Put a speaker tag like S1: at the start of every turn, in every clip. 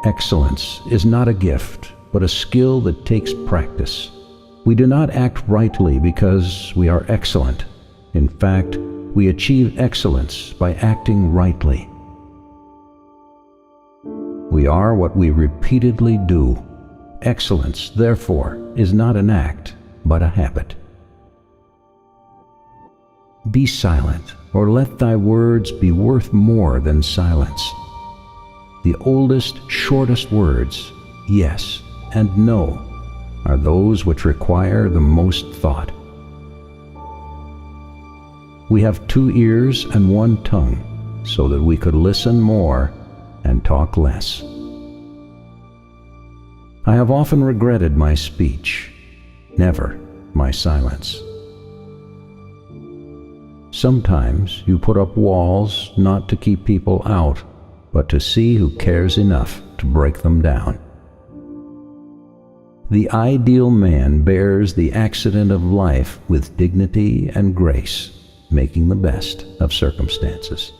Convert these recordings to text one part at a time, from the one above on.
S1: Excellence is not a gift, but a skill that takes practice. We do not act rightly because we are excellent. In fact, we achieve excellence by acting rightly. We are what we repeatedly do. Excellence, therefore, is not an act, but a habit. Be silent, or let thy words be worth more than silence. The oldest, shortest words, yes and no, are those which require the most thought. We have 2 ears and 1 tongue, so that we could listen more and talk less. I have often regretted my speech, never my silence. Sometimes you put up walls not to keep people out, but to see who cares enough to break them down. The ideal man bears the accident of life with dignity and grace, making the best of circumstances.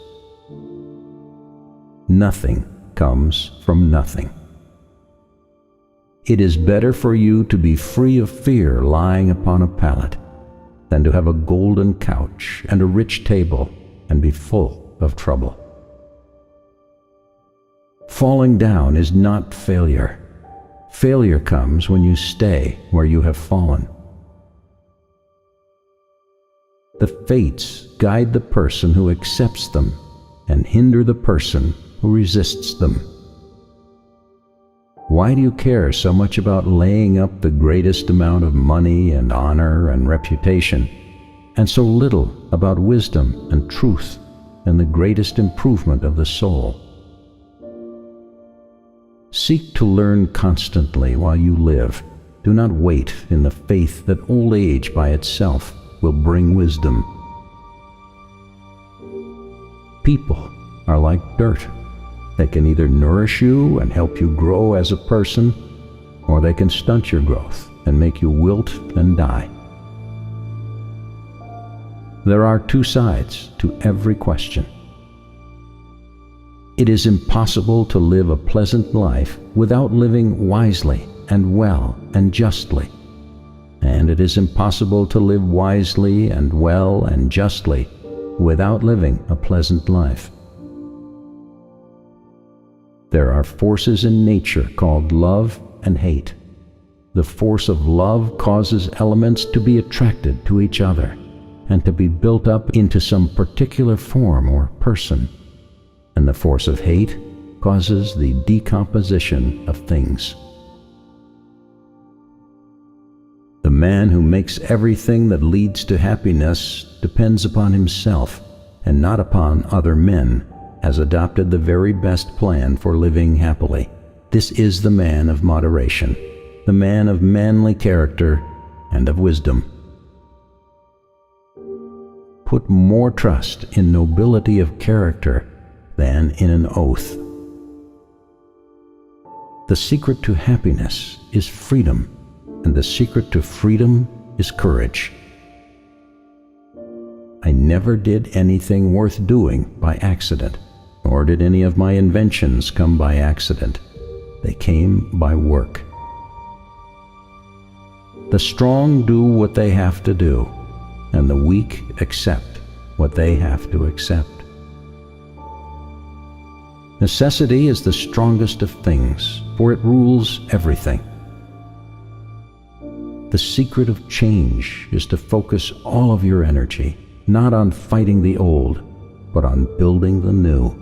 S1: Nothing comes from nothing. It is better for you to be free of fear lying upon a pallet than to have a golden couch and a rich table and be full of trouble. Falling down is not failure. Failure comes when you stay where you have fallen. The fates guide the person who accepts them and hinder the person who resists them. Why do you care so much about laying up the greatest amount of money and honor and reputation, and so little about wisdom and truth and the greatest improvement of the soul? Seek to learn constantly while you live. Do not wait in the faith that old age by itself will bring wisdom. People are like dirt. They can either nourish you and help you grow as a person, or they can stunt your growth and make you wilt and die. There are 2 sides to every question. It is impossible to live a pleasant life without living wisely and well and justly, and it is impossible to live wisely and well and justly without living a pleasant life. There are forces in nature called love and hate. The force of love causes elements to be attracted to each other and to be built up into some particular form or person, and the force of hate causes the decomposition of things. The man who makes everything that leads to happiness depends upon himself and not upon other men, has adopted the very best plan for living happily. This is the man of moderation, the man of manly character and of wisdom. Put more trust in nobility of character than in an oath. The secret to happiness is freedom, and the secret to freedom is courage. I never did anything worth doing by accident, nor did any of my inventions come by accident. They came by work. The strong do what they have to do, and the weak accept what they have to accept. Necessity is the strongest of things, for it rules everything. The secret of change is to focus all of your energy, not on fighting the old, but on building the new.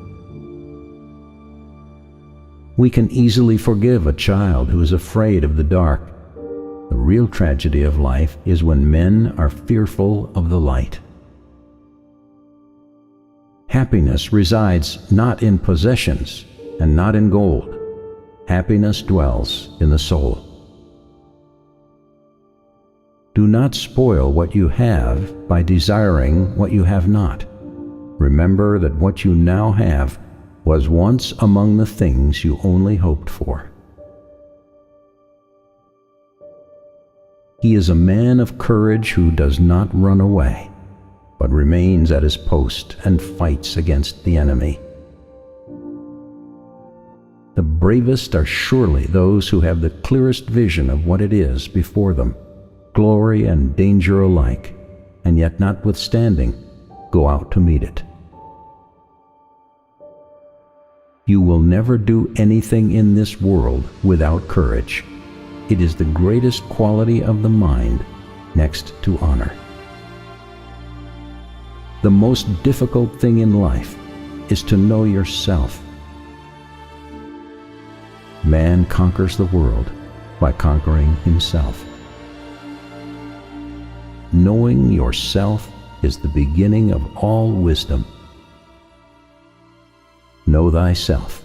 S1: We can easily forgive a child who is afraid of the dark. The real tragedy of life is when men are fearful of the light. Happiness resides not in possessions and not in gold. Happiness dwells in the soul. Do not spoil what you have by desiring what you have not. Remember that what you now have was once among the things you only hoped for. He is a man of courage who does not run away, but remains at his post and fights against the enemy. bravest are surely those who have the clearest vision of what it is before them, glory and danger alike, and yet notwithstanding, go out to meet it. You will never do anything in this world without courage. It is the greatest quality of the mind, next to honor. The most difficult thing in life is to know yourself. Man conquers the world by conquering himself. Knowing yourself is the beginning of all wisdom. Know thyself.